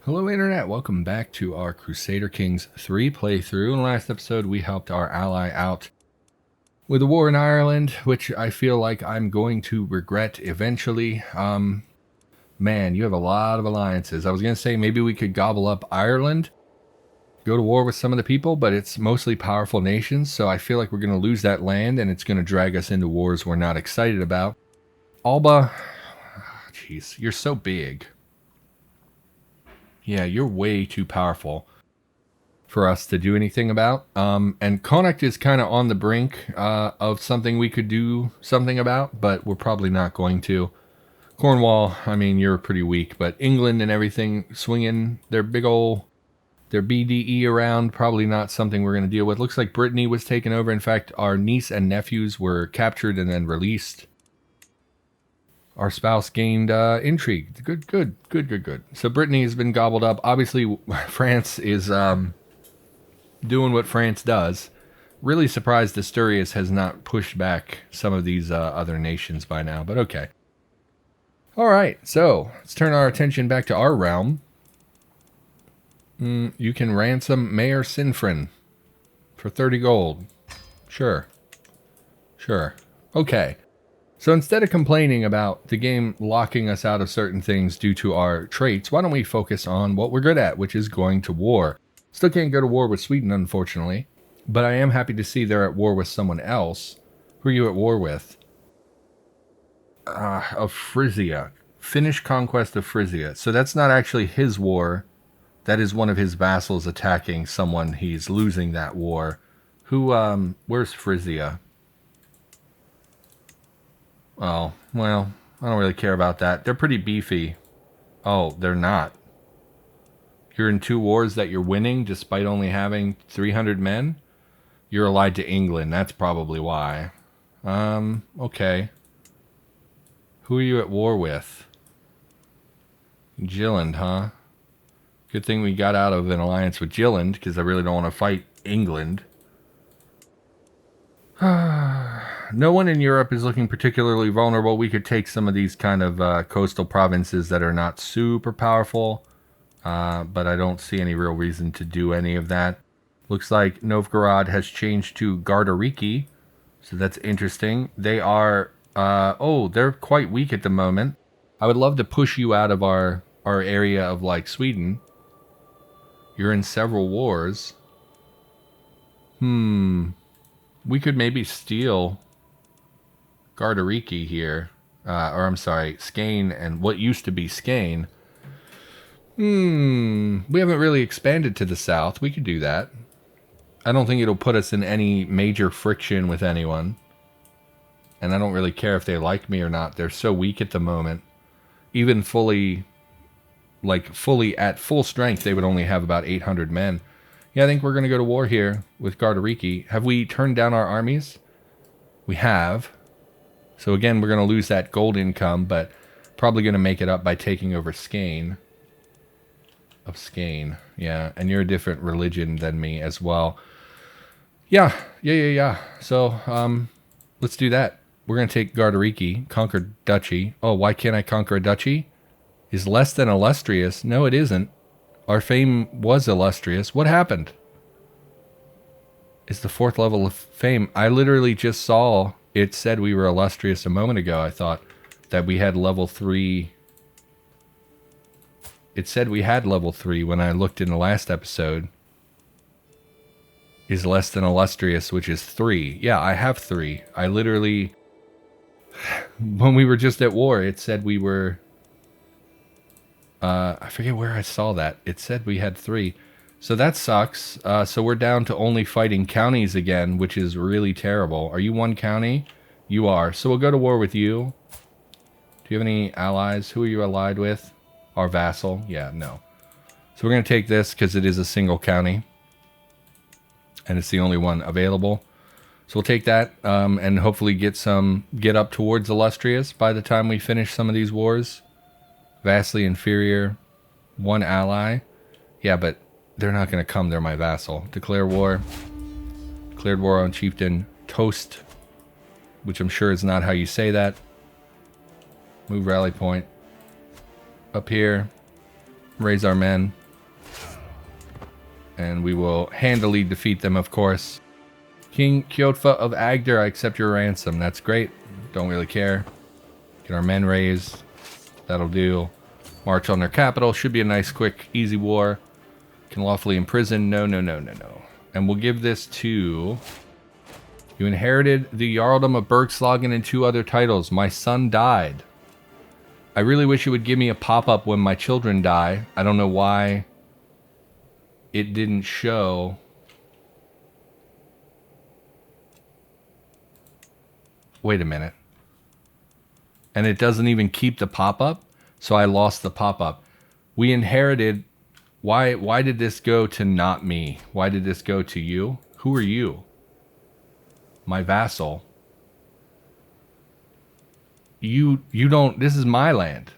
Hello Internet, welcome back to our Crusader Kings 3 playthrough. In the last episode we helped our ally out with a war in Ireland, which I feel like I'm going to regret eventually. Man, you have a lot of alliances. I was going to say maybe we could gobble up Ireland, go to war with some of the people, but it's mostly powerful nations, so I feel like we're going to lose that land and it's going to drag us into wars we're not excited about. Alba, jeez, you're so big. Yeah, you're way too powerful for us to do anything about. And Connacht is kind of on the brink of something we could do something about, but we're probably not going to. Cornwall, I mean, you're pretty weak, but England and everything swinging their big ol' their BDE around, probably not something we're going to deal with. Looks like Brittany was taken over. In fact, our niece and nephews were captured and then released. Our spouse gained intrigue. Good. So Brittany has been gobbled up. Obviously, France is doing what France does. Really surprised Asturias has not pushed back some of these other nations by now, but okay. All right, so let's turn our attention back to our realm. You can ransom Mayor Sinfrin for 30 gold. Sure. Okay. So instead of complaining about the game locking us out of certain things due to our traits, why don't we focus on what we're good at, which is going to war. Still can't go to war with Sweden, unfortunately, but I am happy to see they're at war with someone else. Who are you at war with? Of Frisia. Finnish conquest of Frisia. So that's not actually his war. That is one of his vassals attacking someone. He's losing that war. Who, where's Frisia? Oh, well, I don't really care about that. They're pretty beefy. Oh, they're not. You're in 2 wars that you're winning despite only having 300 men? You're allied to England. That's probably why. Okay. Who are you at war with? Jylland, huh? Good thing we got out of an alliance with Jylland, because I really don't want to fight England. No one in Europe is looking particularly vulnerable. We could take some of these kind of coastal provinces that are not super powerful, but I don't see any real reason to do any of that. Looks like Novgorod has changed to Gardariki, so that's interesting. They are, they're quite weak at the moment. I would love to push you out of our area of, like, Sweden. You're in several wars. We could maybe steal Gardariki here. Skane and what used to be Skane. We haven't really expanded to the south. We could do that. I don't think it'll put us in any major friction with anyone. And I don't really care if they like me or not. They're so weak at the moment. Even fully at full strength, they would only have about 800 men. Yeah, I think we're going to go to war here with Gardariki. Have we turned down our armies? We have. So again, we're going to lose that gold income, but probably going to make it up by taking over Skane. Of Skane. Yeah, and you're a different religion than me as well. Yeah. So, let's do that. We're going to take Gardariki, conquer duchy. Oh, why can't I conquer a duchy? Is less than illustrious. No, it isn't. Our fame was illustrious. What happened? It's the 4th level of fame. I literally just saw it said we were illustrious a moment ago. I thought that we had level 3. It said we had level 3 when I looked in the last episode. Is less than illustrious, which is 3. Yeah, I have 3. I literally, when we were just at war, it said we were, I forget where I saw that. It said we had 3. So that sucks. So we're down to only fighting counties again, which is really terrible. Are you 1 county? You are. So we'll go to war with you. Do you have any allies? Who are you allied with? Our vassal? Yeah, no. So we're going to take this because it is a single county. And it's the only one available. So we'll take that and hopefully get up towards illustrious by the time we finish some of these wars. Vastly inferior. 1 ally. Yeah, but they're not going to come. They're my vassal. Declare war. Declared war on chieftain Toast, which I'm sure is not how you say that. Move rally point. Up here. Raise our men. And we will handily defeat them, of course. King Kjotva of Agder, I accept your ransom. That's great. Don't really care. Get our men raised. That'll do. March on their capital. Should be a nice, quick, easy war. Can lawfully imprison. No, no, no, no, no. And we'll give this to... You inherited the Jarldom of Bergslagen and 2 other titles. My son died. I really wish it would give me a pop-up when my children die. I don't know why it didn't show. Wait a minute. And it doesn't even keep the pop-up? So I lost the pop-up. We inherited... Why did this go to not me? Why did this go to you? Who are you? My vassal. You don't... This is my land.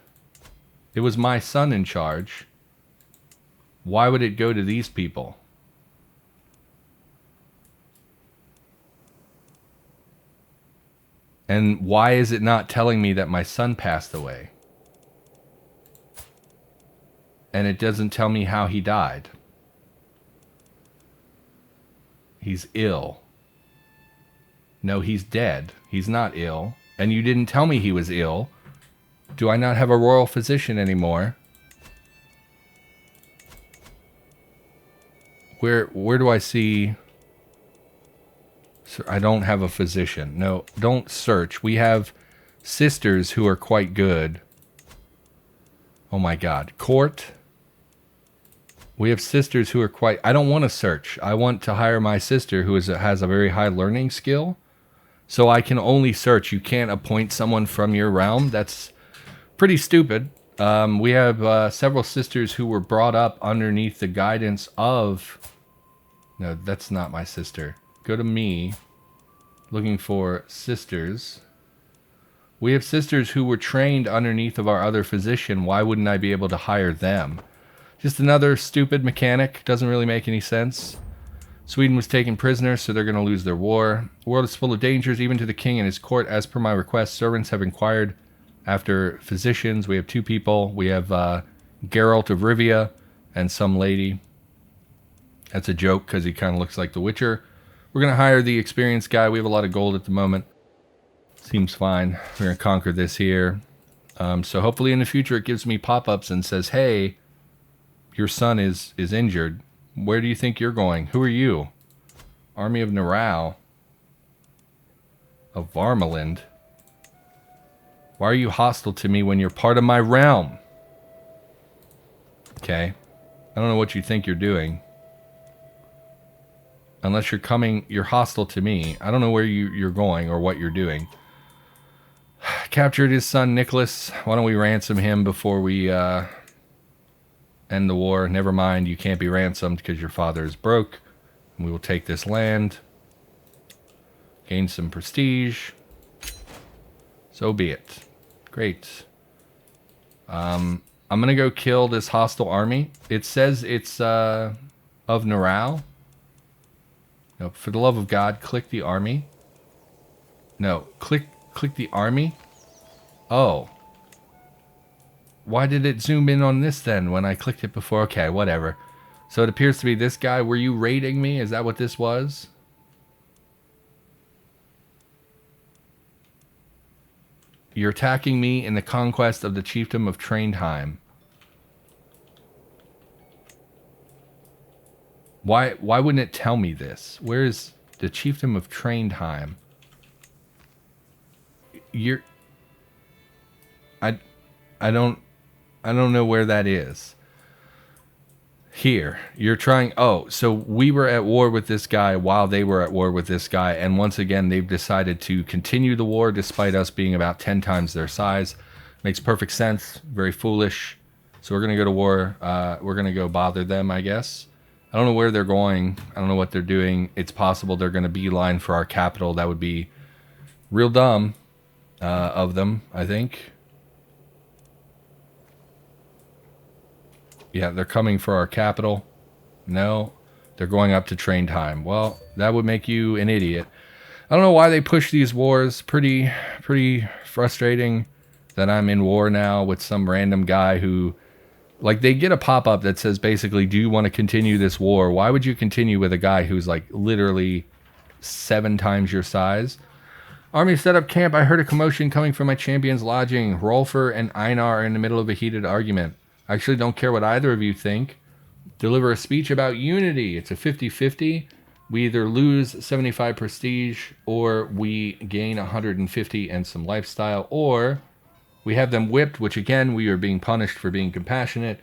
It was my son in charge. Why would it go to these people? And why is it not telling me that my son passed away? And it doesn't tell me how he died. He's ill. No, he's dead. He's not ill. And you didn't tell me he was ill. Do I not have a royal physician anymore? Where do I see... I don't have a physician. No, don't search. We have sisters who are quite good. Oh my god. Court. We have sisters who are quite... I don't want to search. I want to hire my sister who has a very high learning skill. So I can only search. You can't appoint someone from your realm. That's pretty stupid. We have several sisters who were brought up underneath the guidance of... No, that's not my sister. Go to me. Looking for sisters. We have sisters who were trained underneath of our other physician. Why wouldn't I be able to hire them? Just another stupid mechanic. Doesn't really make any sense. Sweden was taken prisoner, so they're going to lose their war. The world is full of dangers, even to the king and his court. As per my request, servants have inquired after physicians. We have 2 people. We have Geralt of Rivia and some lady. That's a joke because he kind of looks like the Witcher. We're going to hire the experienced guy. We have a lot of gold at the moment. Seems fine. We're going to conquer this here. So hopefully in the future it gives me pop-ups and says, hey, your son is injured. Where do you think you're going? Who are you? Army of Narau. Of Varmaland. Why are you hostile to me when you're part of my realm? Okay. I don't know what you think you're doing. Unless you're hostile to me. I don't know where you're going or what you're doing. Captured his son, Nicholas. Why don't we ransom him before we end the war? Never mind, you can't be ransomed because your father is broke. And we will take this land. Gain some prestige. So be it. Great. I'm going to go kill this hostile army. It says it's of Narau. No, for the love of God, click the army. No, click the army. Oh. Why did it zoom in on this then when I clicked it before? Okay, whatever. So it appears to be this guy. Were you raiding me? Is that what this was? You're attacking me in the conquest of the chiefdom of Trondheim. Why wouldn't it tell me this? Where is the chiefdom of Trondheim? I don't know where that is. Here, you're trying... Oh, so we were at war with this guy while they were at war with this guy, and once again, they've decided to continue the war despite us being about 10 times their size. Makes perfect sense. Very foolish. So we're going to go to war. We're going to go bother them, I guess. I don't know where they're going. I don't know what they're doing. It's possible they're going to beeline for our capital. That would be real dumb of them, I think. Yeah, they're coming for our capital. No, they're going up to Trondheim. Well, that would make you an idiot. I don't know why they push these wars. Pretty frustrating that I'm in war now with some random guy who Like, they get a pop-up that says basically, do you want to continue this war? Why would you continue with a guy who's like literally 7 times your size? Army set up camp. I heard a commotion coming from my champion's lodging. Rolfer and Einar are in the middle of a heated argument. I actually don't care what either of you think. Deliver a speech about unity. It's a 50-50. We either lose 75 prestige, or we gain 150 and some lifestyle, or we have them whipped, which again, we are being punished for being compassionate,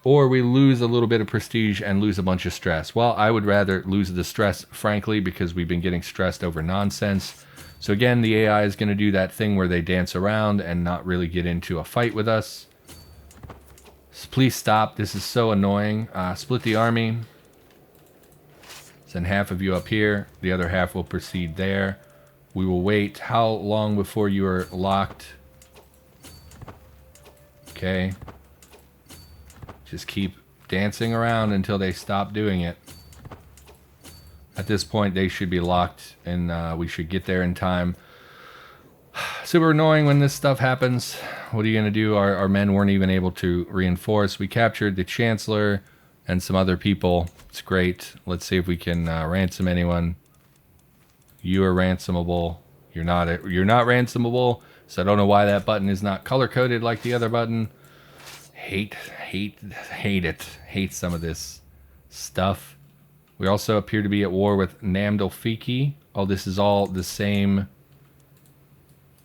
or we lose a little bit of prestige and lose a bunch of stress. Well, I would rather lose the stress, frankly, because we've been getting stressed over nonsense. So again, the AI is going to do that thing where they dance around and not really get into a fight with us. So please stop. This is so annoying. Split the army. Send half of you up here. The other half will proceed there. We will wait. How long before you are locked? Okay. Just keep dancing around until they stop doing it. At this point, they should be locked, and we should get there in time. Super annoying when this stuff happens. What are you going to do? Our men weren't even able to reinforce. We captured the Chancellor and some other people. It's great. Let's see if we can ransom anyone. You are ransomable. You're not ransomable. So I don't know why that button is not color-coded like the other button. Hate it. Hate some of this stuff. We also appear to be at war with Namdolfiki. Oh, this is all the same.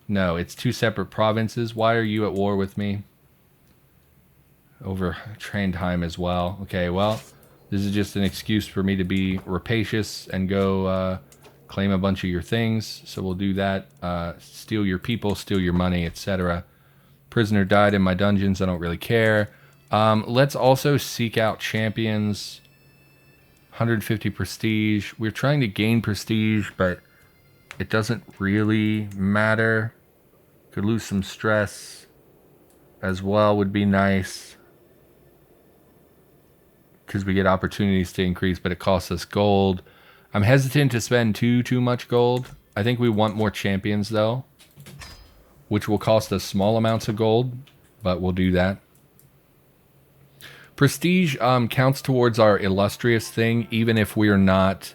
No, it's 2 separate provinces. Why are you at war with me? Over Trondheim as well. Okay, well, this is just an excuse for me to be rapacious and go claim a bunch of your things. So we'll do that. Steal your people, steal your money, etc. Prisoner died in my dungeons. I don't really care. Let's also seek out champions. 150 prestige. We're trying to gain prestige, but it doesn't really matter. Could lose some stress as well, would be nice. Because we get opportunities to increase, but it costs us gold. I'm hesitant to spend too much gold. I think we want more champions, though, which will cost us small amounts of gold, but we'll do that. Prestige counts towards our illustrious thing, even if we're not...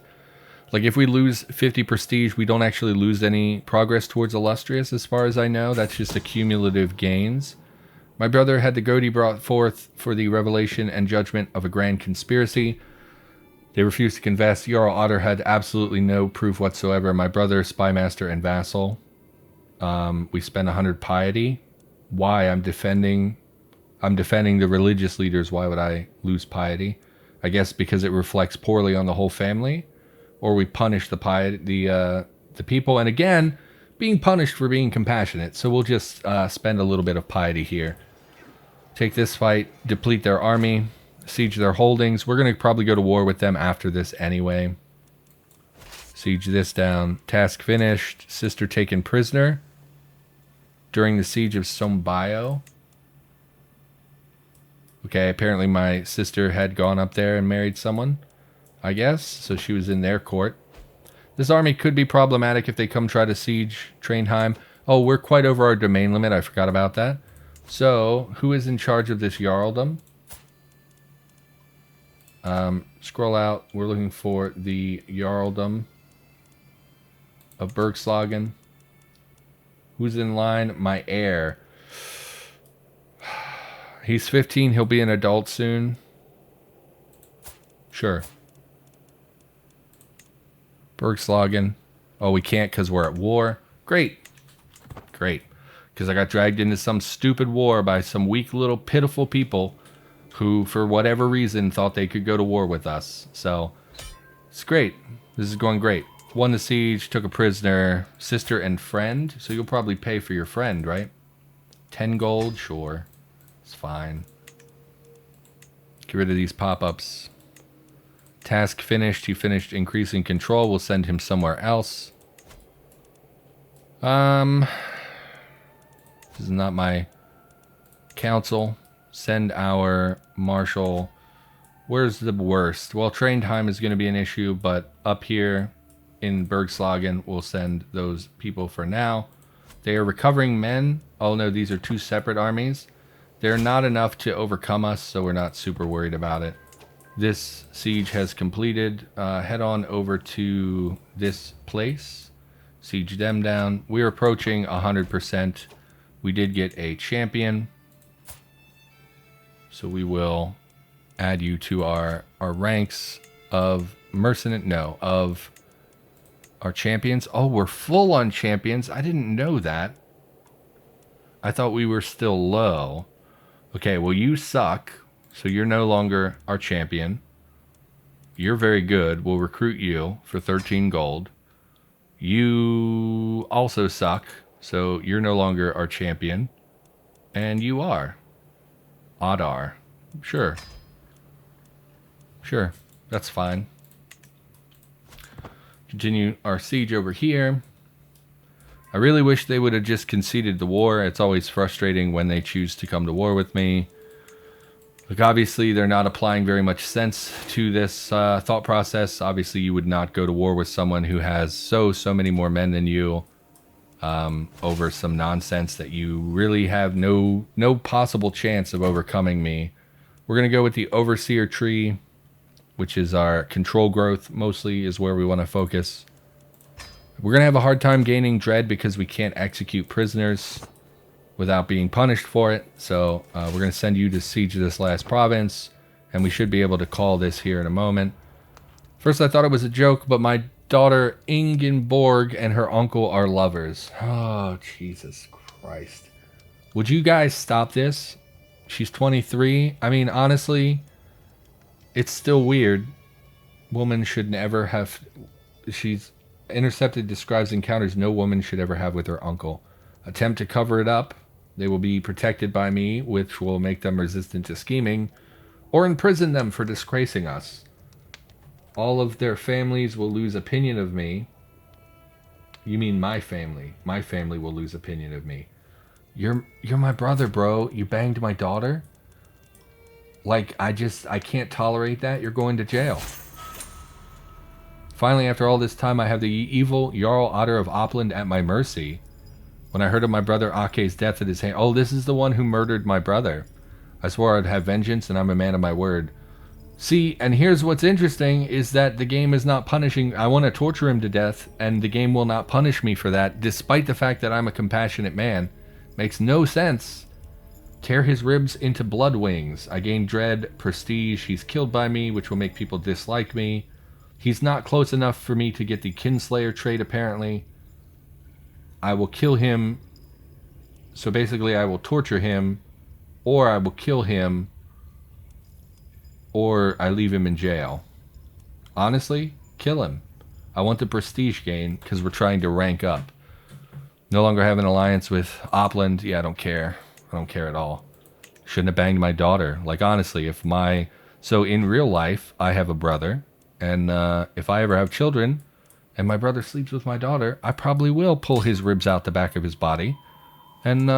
Like, if we lose 50 prestige, we don't actually lose any progress towards illustrious, as far as I know. That's just a cumulative gains. My brother had the goatee brought forth for the revelation and judgment of a grand conspiracy. They refused to confess. Jarl Otter had absolutely no proof whatsoever. My brother, spymaster, and vassal. We spent 100 piety. Why? I'm defending the religious leaders. Why would I lose piety? I guess because it reflects poorly on the whole family. Or we punish the people. And again, being punished for being compassionate. So we'll just spend a little bit of piety here. Take this fight, deplete their army, siege their holdings. We're going to probably go to war with them after this anyway. Siege this down. Task finished. Sister taken prisoner during the siege of Sombayo. Okay, apparently my sister had gone up there and married someone, I guess. So she was in their court. This army could be problematic if they come try to siege Trondheim. Oh, we're quite over our domain limit. I forgot about that. So, who is in charge of this Jarldom? Scroll out. We're looking for the Jarldom of Bergslagen. Who's in line? My heir. He's 15. He'll be an adult soon. Sure. Bergslagen. Oh, we can't because we're at war. Great. Great. Because I got dragged into some stupid war by some weak little pitiful people who, for whatever reason, thought they could go to war with us. So, it's great. This is going great. Won the siege, took a prisoner, sister and friend. So you'll probably pay for your friend, right? 10 gold? Sure. It's fine. Get rid of these pop-ups. Task finished. He finished increasing control. We'll send him somewhere else. This is not my council. Send our marshal. Where's the worst? Well, Trondheim is going to be an issue, but up here in Bergslagen, we'll send those people for now. They are recovering men. Oh no, these are 2 separate armies. They're not enough to overcome us, so we're not super worried about it. This siege has completed. Head on over to this place. Siege them down. We're approaching 100%. We did get a champion. So we will add you to our ranks of mercenary. No, of our champions. Oh, we're full on champions. I didn't know that. I thought we were still low. Okay, well, you suck. So you're no longer our champion. You're very good. We'll recruit you for 13 gold. You also suck. So you're no longer our champion. And you are. Adar. Sure. Sure. That's fine. Continue our siege over here. I really wish they would have just conceded the war. It's always frustrating when they choose to come to war with me. Look, obviously, they're not applying very much sense to this thought process. Obviously, you would not go to war with someone who has so many more men than you over some nonsense that you really have no possible chance of overcoming me. We're going to go with the Overseer tree, which is our control growth, mostly is where we want to focus. We're going to have a hard time gaining dread because we can't execute prisoners without being punished for it. So we're going to send you to siege this last province, and we should be able to call this here in a moment. First, I thought it was a joke, but my daughter Ingeborg and her uncle are lovers. Oh, Jesus Christ. Would you guys stop this? She's 23. I mean, honestly, it's still weird. Woman should never have... She's... Intercepted describes encounters no woman should ever have with her uncle. Attempt to cover it up. They will be protected by me, which will make them resistant to scheming, or imprison them for disgracing us. All of their families will lose opinion of me. You mean my family? My family will lose opinion of me. You're my brother, bro. You banged my daughter? Like, I can't tolerate that. You're going to jail. Finally, after all this time, I have the evil Jarl Otter of Opland at my mercy. When I heard of my brother Ake's death at his hand... Oh, this is the one who murdered my brother. I swore I'd have vengeance, and I'm a man of my word. See, and here's what's interesting, is that the game is not punishing... I want to torture him to death, and the game will not punish me for that, despite the fact that I'm a compassionate man. Makes no sense. Tear his ribs into blood wings. I gain dread, prestige. He's killed by me, which will make people dislike me. He's not close enough for me to get the Kinslayer trait, apparently. I will kill him. So basically, I will torture him, or I will kill him, or I leave him in jail. Honestly, kill him. I want the prestige gain, because we're trying to rank up. No longer have an alliance with Opland. Yeah, I don't care. I don't care at all. Shouldn't have banged my daughter. Like, honestly, if my... So, in real life, I have a brother. And if I ever have children and my brother sleeps with my daughter, I probably will pull his ribs out the back of his body and,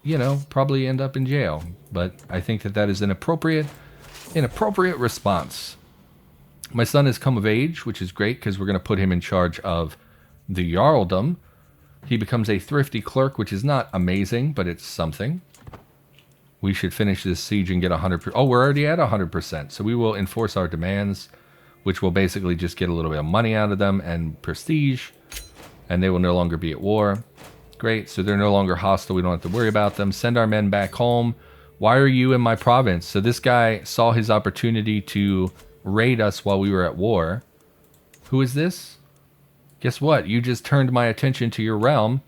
you know, probably end up in jail. But I think that is an appropriate response. My son has come of age, which is great because we're going to put him in charge of the Jarldom. He becomes a thrifty clerk, which is not amazing, but it's something. We should finish this siege and get 100%. Oh, we're already at 100%. So we will enforce our demands, which will basically just get a little bit of money out of them and prestige, and they will no longer be at war. Great, so they're no longer hostile. We don't have to worry about them. Send our men back home. Why are you in my province? So this guy saw his opportunity to raid us while we were at war. Who is this? Guess what? You just turned my attention to your realm.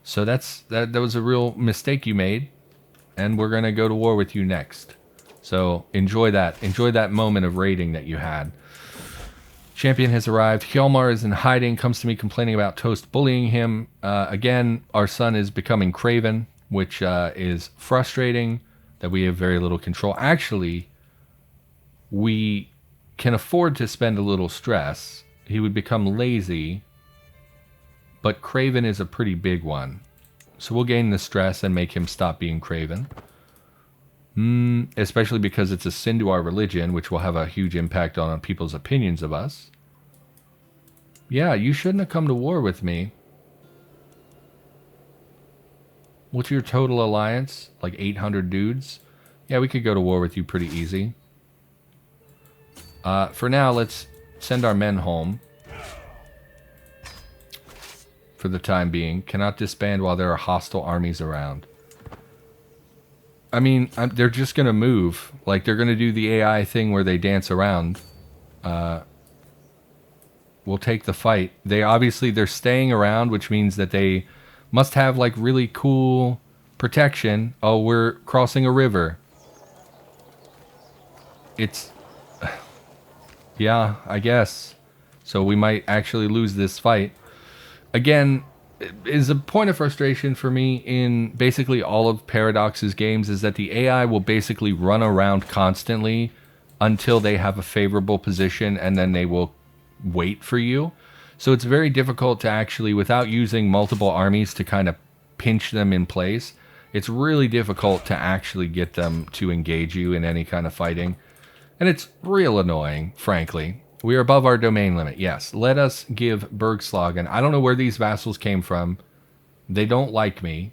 So that was a real mistake you made, and we're going to go to war with you next. So enjoy that. Enjoy that moment of raiding that you had. Champion has arrived. Hjalmar is in hiding, comes to me complaining about Toast bullying him. Again, our son is becoming craven, which is frustrating that we have very little control. Actually, we can afford to spend a little stress. He would become lazy, but craven is a pretty big one. So we'll gain the stress and make him stop being craven. Especially because it's a sin to our religion, which will have a huge impact on people's opinions of us. Yeah, you shouldn't have come to war with me. What's your total alliance? Like 800 dudes? Yeah, we could go to war with you pretty easy. For now, let's send our men home. For the time being. Cannot disband while there are hostile armies around. I mean, they're just going to move. Like, they're going to do the AI thing where they dance around. We'll take the fight. They're staying around, which means that they must have, like, really cool protection. Oh, we're crossing a river. It's... Yeah, I guess. So we might actually lose this fight. Again, is a point of frustration for me in basically all of Paradox's games is that the AI will basically run around constantly until they have a favorable position, and then they will wait for you. So it's very difficult to actually, without using multiple armies to kind of pinch them in place, it's really difficult to actually get them to engage you in any kind of fighting. And it's real annoying, frankly. We are above our domain limit. Yes, let us give Bergslagen. I don't know where these vassals came from. They don't like me.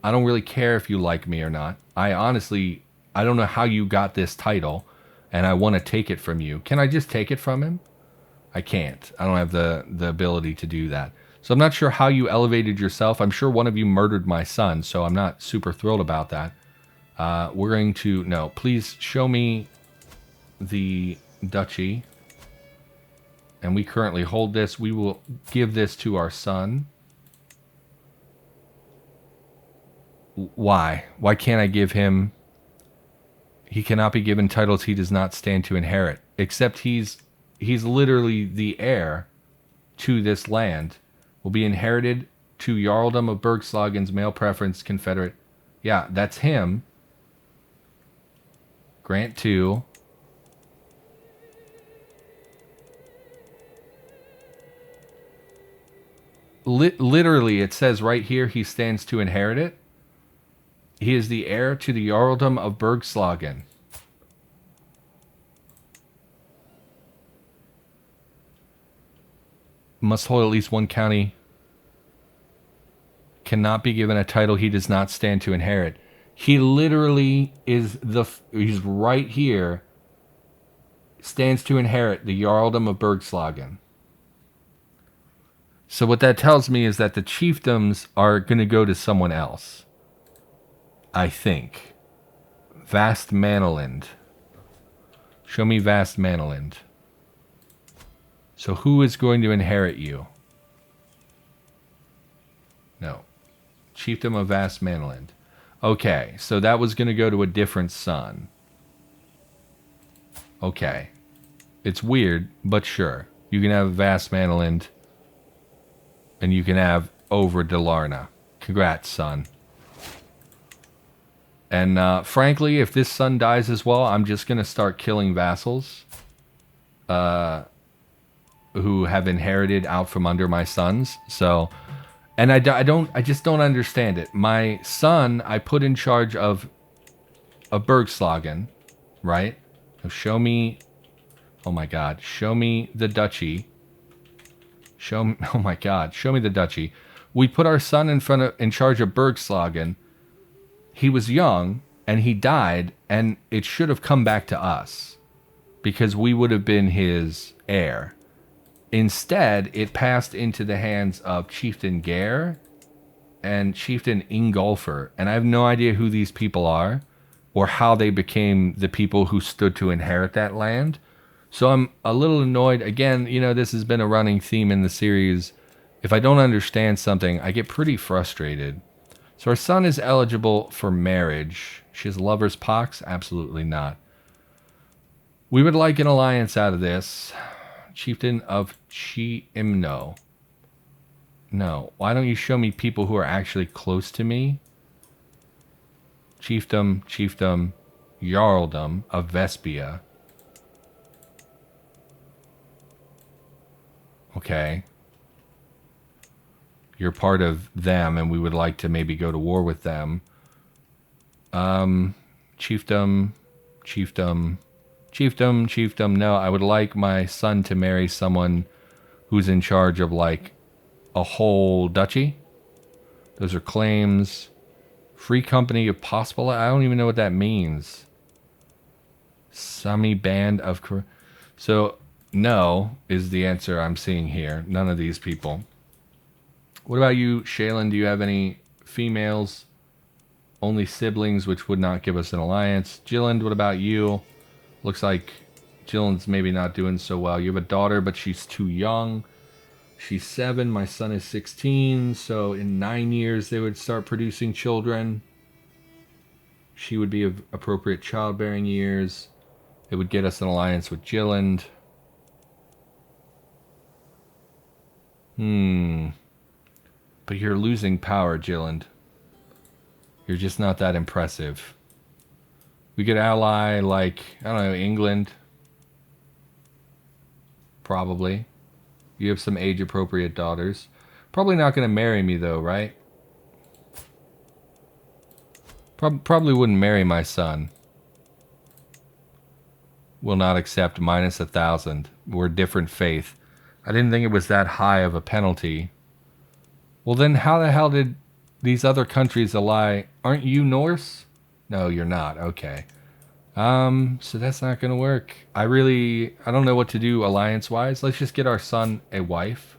I don't really care if you like me or not. I don't know how you got this title, and I want to take it from you. Can I just take it from him? I can't. I don't have the ability to do that. So I'm not sure how you elevated yourself. I'm sure one of you murdered my son, so I'm not super thrilled about that. We're going to... No, please show me the duchy. And we currently hold this. We will give this to our son. Why? Why can't I give him... He cannot be given titles he does not stand to inherit. Except he's literally the heir to this land. Will be inherited to Jarldom of Bergslagen's male preference confederate. Yeah, that's him. Grant 2. Literally, it says right here he stands to inherit it. He is the heir to the Jarldom of Bergslagen. Must hold at least one county. Cannot be given a title he does not stand to inherit. He literally is he's right here. Stands to inherit the Jarldom of Bergslagen. So what that tells me is that the chiefdoms are going to go to someone else. I think. Vast Maniland. Show me Vast Maniland. So who is going to inherit you? No. Chiefdom of Vast Maniland. Okay, so that was going to go to a different son. Okay. It's weird, but sure. You can have Vast Maniland. And you can have over Dalarna. Congrats, son. And frankly, if this son dies as well, I'm just going to start killing vassals. Who have inherited out from under my sons. So, and I just don't understand it. My son, I put in charge of Bergslagen, right? So show me, oh my God, show me the duchy. Show me, oh my God, show me the duchy. We put our son in charge of Bergslagen. He was young and he died, and it should have come back to us because we would have been his heir. Instead, it passed into the hands of Chieftain Gare and Chieftain Ingolfer, and I have no idea who these people are or how they became the people who stood to inherit that land. So I'm a little annoyed. Again, you know, this has been a running theme in the series. If I don't understand something, I get pretty frustrated. So our son is eligible for marriage. She has lover's pox? Absolutely not. We would like an alliance out of this. Chieftain of Chiimno. No. Why don't you show me people who are actually close to me? Chiefdom, Jarldom of Vespia. Okay. You're part of them, and we would like to maybe go to war with them. Chiefdom. No, I would like my son to marry someone who's in charge of, like, a whole duchy. Those are claims. Free company of possible. I don't even know what that means. Sami band of. So no is the answer I'm seeing here. None of these people. What about you, Shaylin? Do you have any females? Only siblings, which would not give us an alliance. Jillind, what about you? Looks like Jillian's maybe not doing so well. You have a daughter, but she's too young. She's 7. My son is 16. So in 9 years, they would start producing children. She would be of appropriate childbearing years. It would get us an alliance with Jillind. But you're losing power, Jillind. You're just not that impressive. We could ally, like, I don't know, England. Probably. You have some age-appropriate daughters. Probably not going to marry me, though, right? Probably wouldn't marry my son. Will not accept minus 1,000. We're different faith. I didn't think it was that high of a penalty. Well, then how the hell did these other countries ally? Aren't you Norse? No, you're not. Okay. So that's not going to work. I don't know what to do alliance-wise. Let's just get our son a wife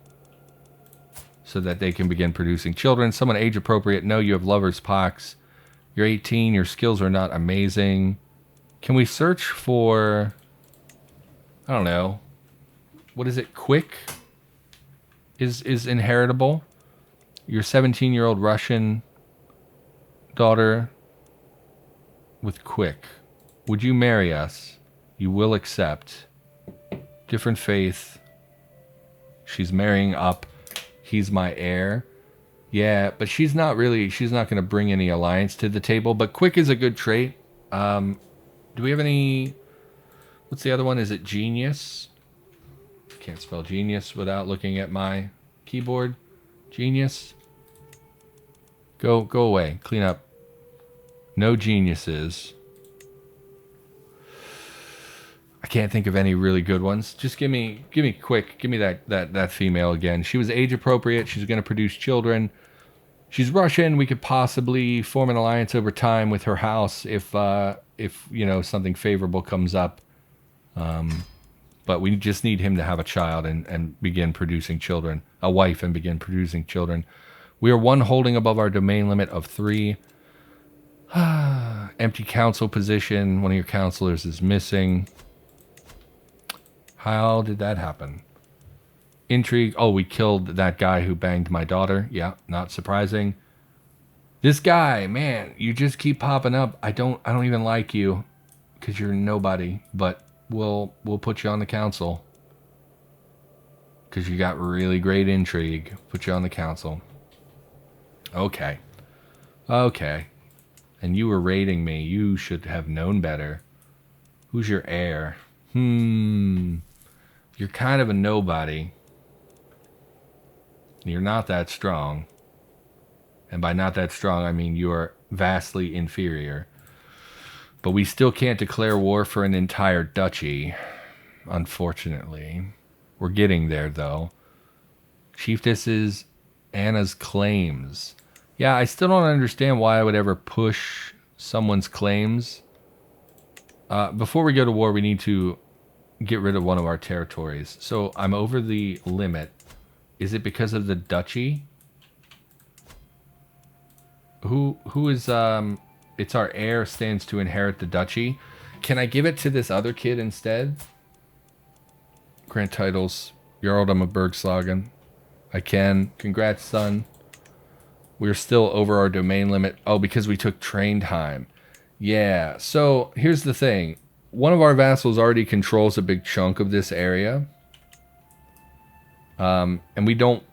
so that they can begin producing children. Someone age-appropriate. No, you have lover's pox. You're 18. Your skills are not amazing. Can we search for, I don't know, what is it? Quick is inheritable. Your 17-year-old Russian daughter with quick. Would you marry us? You will accept. Different faith. She's marrying up. He's my heir. Yeah, but she's not going to bring any alliance to the table. But quick is a good trait. Do we have any... What's the other one? Is it genius? Can't spell genius without looking at my keyboard. Genius. Go away. Clean up. No geniuses. I can't think of any really good ones. Just give me quick. Give me that female again. She was age appropriate. She's going to produce children. She's Russian. We could possibly form an alliance over time with her house if you know, something favorable comes up. But we just need him to have a child and begin producing children. A wife and begin producing children. We are 1 holding above our domain limit of 3. Empty council position. One of your counselors is missing. How did that happen? Intrigue. Oh, we killed that guy who banged my daughter. Yeah, not surprising. This guy, man, you just keep popping up. I don't even like you because you're nobody, but we'll put you on the council because you got really great intrigue. Put you on the council. Okay. And you were raiding me. You should have known better. Who's your heir? You're kind of a nobody. You're not that strong. And by not that strong, I mean you are vastly inferior. But we still can't declare war for an entire duchy, unfortunately. We're getting there, though. Chieftesses, Anna's claims. Yeah, I still don't understand why I would ever push someone's claims. Before we go to war, we need to get rid of one of our territories. So I'm over the limit. Is it because of the duchy? Who is it's our heir stands to inherit the duchy. Can I give it to this other kid instead? Grant titles. Jarldom of Bergslagen. I can. Congrats, son. We're still over our domain limit. Oh, because we took train time. Yeah. So here's the thing. One of our vassals already controls a big chunk of this area. And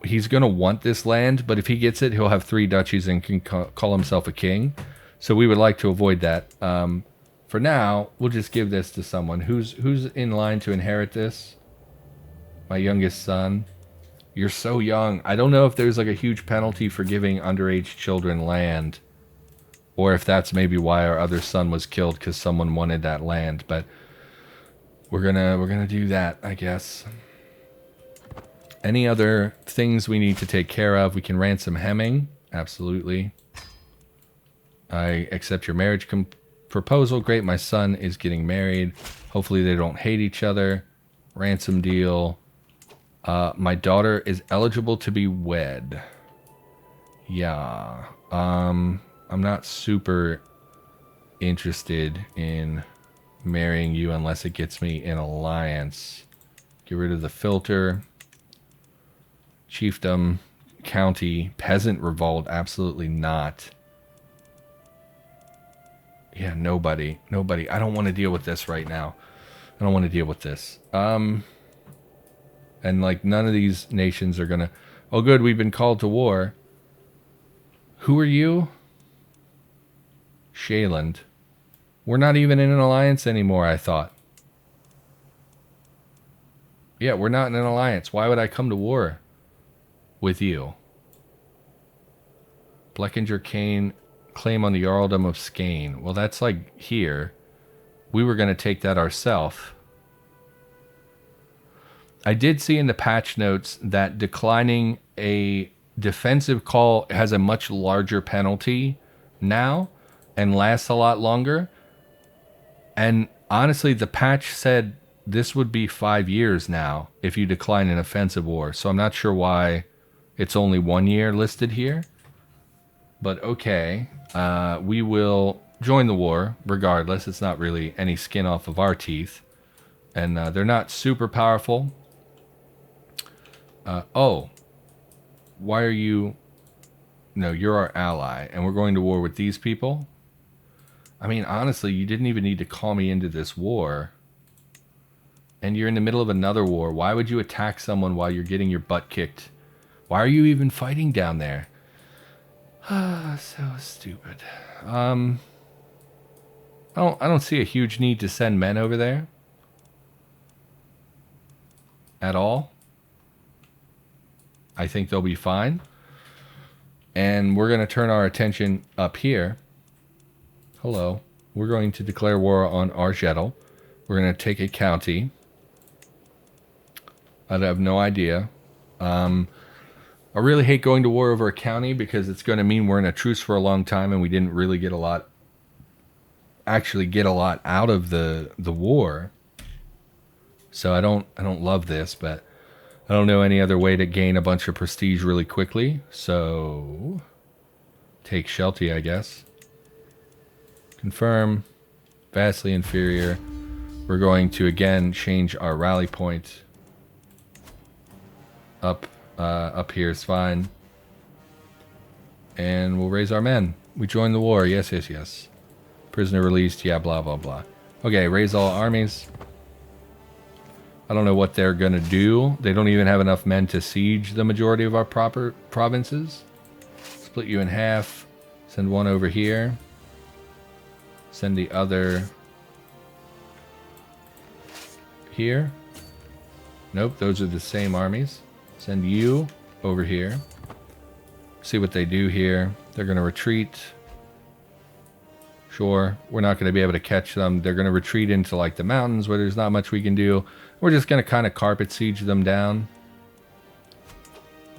he's going to want this land, but if he gets it, he'll have 3 duchies and can call himself a king. So we would like to avoid that. For now, we'll just give this to someone. Who's in line to inherit this? My youngest son. You're so young. I don't know if there's like a huge penalty for giving underage children land. Or if that's maybe why our other son was killed because someone wanted that land. But we're gonna do that, I guess. Any other things we need to take care of? We can ransom Hemming. Absolutely. I accept your marriage proposal. Great, my son is getting married. Hopefully they don't hate each other. Ransom deal. My daughter is eligible to be wed. Yeah. I'm not super interested in marrying you unless it gets me an alliance. Get rid of the filter. Chiefdom, county, peasant revolt, absolutely not. Yeah, nobody. I don't want to deal with this right now. I don't want to deal with this. And like none of these nations are gonna... Oh good, we've been called to war. Who are you? Shayland. We're not even in an alliance anymore, I thought. Yeah, we're not in an alliance. Why would I come to war with you? Blackinger Kane claim on the Jarldom of Skane. Well, that's like here. We were going to take that ourselves. I did see in the patch notes that declining a defensive call has a much larger penalty now and lasts a lot longer. And honestly, the patch said this would be 5 years now if you decline an offensive war. So I'm not sure why it's only 1 year listed here. But okay, we will join the war regardless. It's not really any skin off of our teeth. And they're not super powerful. Oh, why are you... No, you're our ally. And we're going to war with these people? I mean, honestly, you didn't even need to call me into this war. And you're in the middle of another war. Why would you attack someone while you're getting your butt kicked? Why are you even fighting down there? So stupid. I don't see a huge need to send men over there. At all. I think they'll be fine. And we're going to turn our attention up here. Hello. We're going to declare war on Argettle. We're going to take a county. I have no idea. I really hate going to war over a county because it's going to mean we're in a truce for a long time and we didn't really get a lot... actually get a lot out of the war. So I don't love this, but I don't know any other way to gain a bunch of prestige really quickly. So take Sheltie, I guess. Confirm. Vastly inferior. We're going to again change our rally point. Up here is fine. And we'll raise our men. We join the war. Yes, yes, yes. Prisoner released. Yeah, blah, blah, blah. Okay, raise all armies. I don't know what they're going to do. They don't even have enough men to siege the majority of our proper provinces. Split you in half. Send one over here. Send the other here. Nope, those are the same armies. Send you over here. See what they do here. They're going to retreat. Sure, we're not going to be able to catch them. They're going to retreat into like the mountains where there's not much we can do. We're just going to kind of carpet siege them down.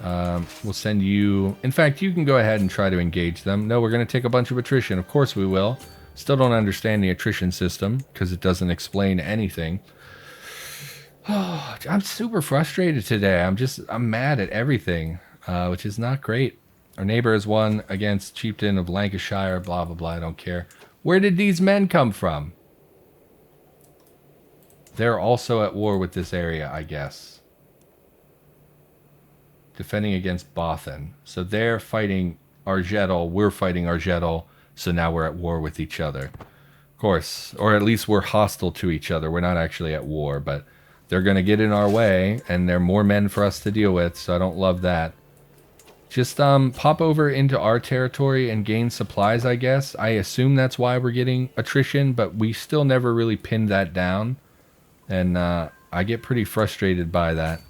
We'll send you... In fact, you can go ahead and try to engage them. No, we're going to take a bunch of attrition. Of course we will. Still don't understand the attrition system because it doesn't explain anything. Oh, I'm super frustrated today. I'm mad at everything, which is not great. Our neighbor has won against Chieftain of Lancashire, blah, blah, blah. I don't care. Where did these men come from? They're also at war with this area, I guess. Defending against Bothan. So they're fighting Argettle. We're fighting Argettle. So now we're at war with each other. Of course. Or at least we're hostile to each other. We're not actually at war, but they're going to get in our way. And there are more men for us to deal with. So I don't love that. Just pop over into our territory and gain supplies, I guess. I assume that's why we're getting attrition, but we still never really pinned that down. And I get pretty frustrated by that.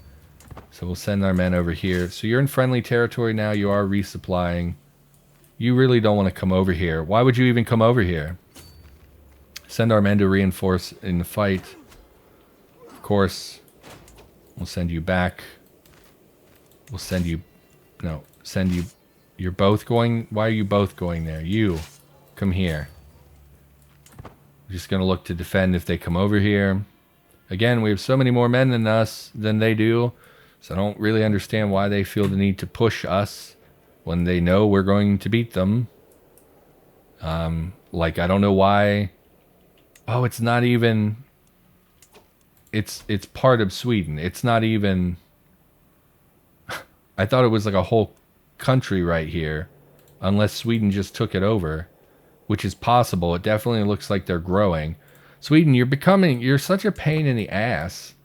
So we'll send our men over here. So you're in friendly territory now. You are resupplying. You really don't want to come over here. Why would you even come over here? Send our men to reinforce in the fight. Of course. We'll send you back. We'll send you... No, send you... You're both going... Why are you both going there? You. come here. We're just going to look to defend if they come over here. Again, we have so many more men than they do. So I don't really understand why they feel the need to push us when they know we're going to beat them. Like, I don't know why. Oh, it's not even... It's part of Sweden. It's not even... I thought it was like a whole country right here. Unless Sweden just took it over. Which is possible. It definitely looks like they're growing. Sweden, you're such a pain in the ass.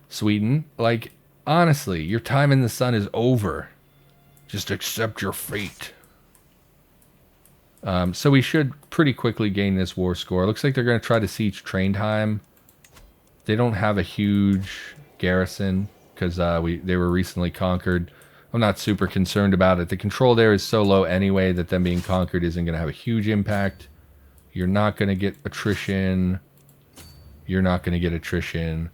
Sweden. Like, honestly, your time in the sun is over. Just accept your fate. So we should pretty quickly gain this war score. Looks like they're going to try to siege Trondheim. They don't have a huge garrison because they were recently conquered. I'm not super concerned about it. The control there is so low anyway that them being conquered isn't going to have a huge impact. You're not going to get attrition. You're not going to get attrition.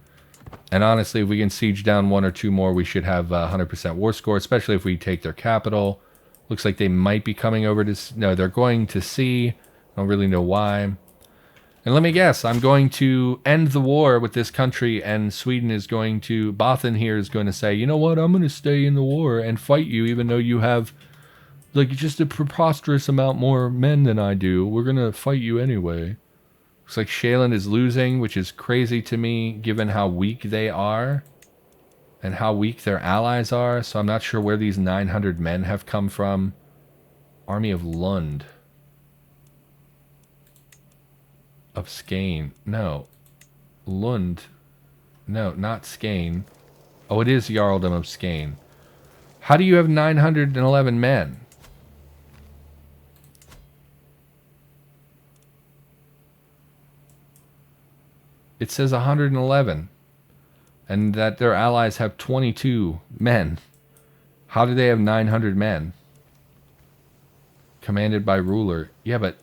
And honestly, if we can siege down one or two more, we should have 100% war score, especially if we take their capital. Looks like they might be coming over to... No, they're going to sea. I don't really know why. And let me guess, I'm going to end the war with this country, and Sweden is going to... Bothan here is going to say, you know what, I'm going to stay in the war and fight you, even though you have, like, just a preposterous amount more men than I do. We're going to fight you anyway. Looks like Shaland is losing, which is crazy to me, given how weak they are. And how weak their allies are, so I'm not sure where these 900 men have come from. Army of Lund. Of Skane. No. Lund. No, not Skane. Oh, it is Jarldom of Skane. How do you have 911 men? It says 111. And that their allies have 22 men. How do they have 900 men? Commanded by ruler. Yeah, but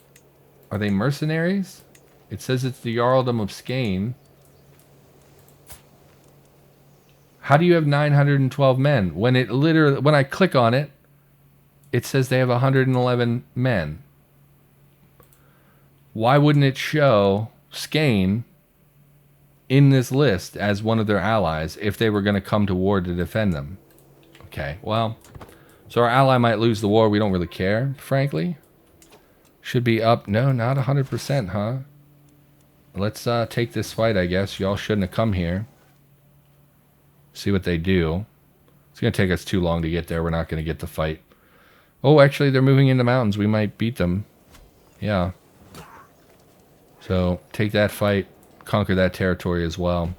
are they mercenaries? It says it's the Jarldom of Skane. How do you have 912 men? When it literally, when I click on it, it says they have 111 men. Why wouldn't it show Skane in this list as one of their allies if they were going to come to war to defend them? Okay, well, so our ally might lose the war. We don't really care, frankly. Should be up. No, not 100%, huh? Let's take this fight, I guess. Y'all shouldn't have come here. See what they do. It's going to take us too long to get there. We're not going to get the fight. Oh, actually, they're moving in the mountains. We might beat them. Yeah. So, take that fight. Conquer that territory as well.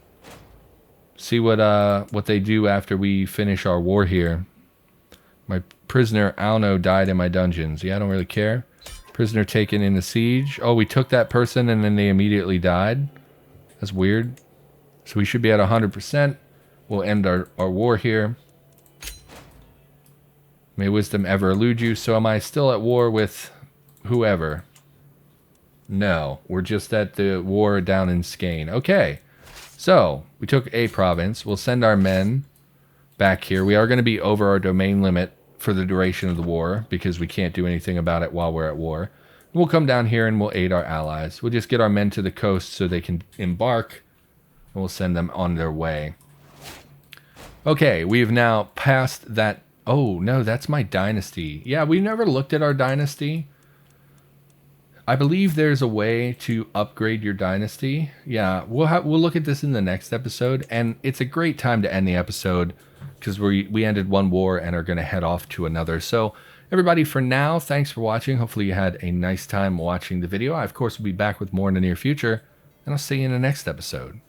See what they do after we finish our war here. My prisoner Auno died in my dungeons. Yeah, I don't really care. Prisoner taken in the siege. Oh, we took that person and then they immediately died. That's weird. So we should be at 100%. We'll end our war here. May wisdom ever elude you. So am I still at war with whoever? No, we're just at the war down in Skane. Okay, so we took a province. We'll send our men back here. We are going to be over our domain limit for the duration of the war because we can't do anything about it while we're at war. We'll come down here and we'll aid our allies. We'll just get our men to the coast so they can embark, and we'll send them on their way. Okay, we've now passed that. Oh, no, that's my dynasty. Yeah, we never looked at our dynasty. I believe there's a way to upgrade your dynasty. Yeah, we'll look at this in the next episode, and it's a great time to end the episode because we ended one war and are going to head off to another. So, everybody, for now, thanks for watching. Hopefully you had a nice time watching the video. I, of course, will be back with more in the near future, and I'll see you in the next episode.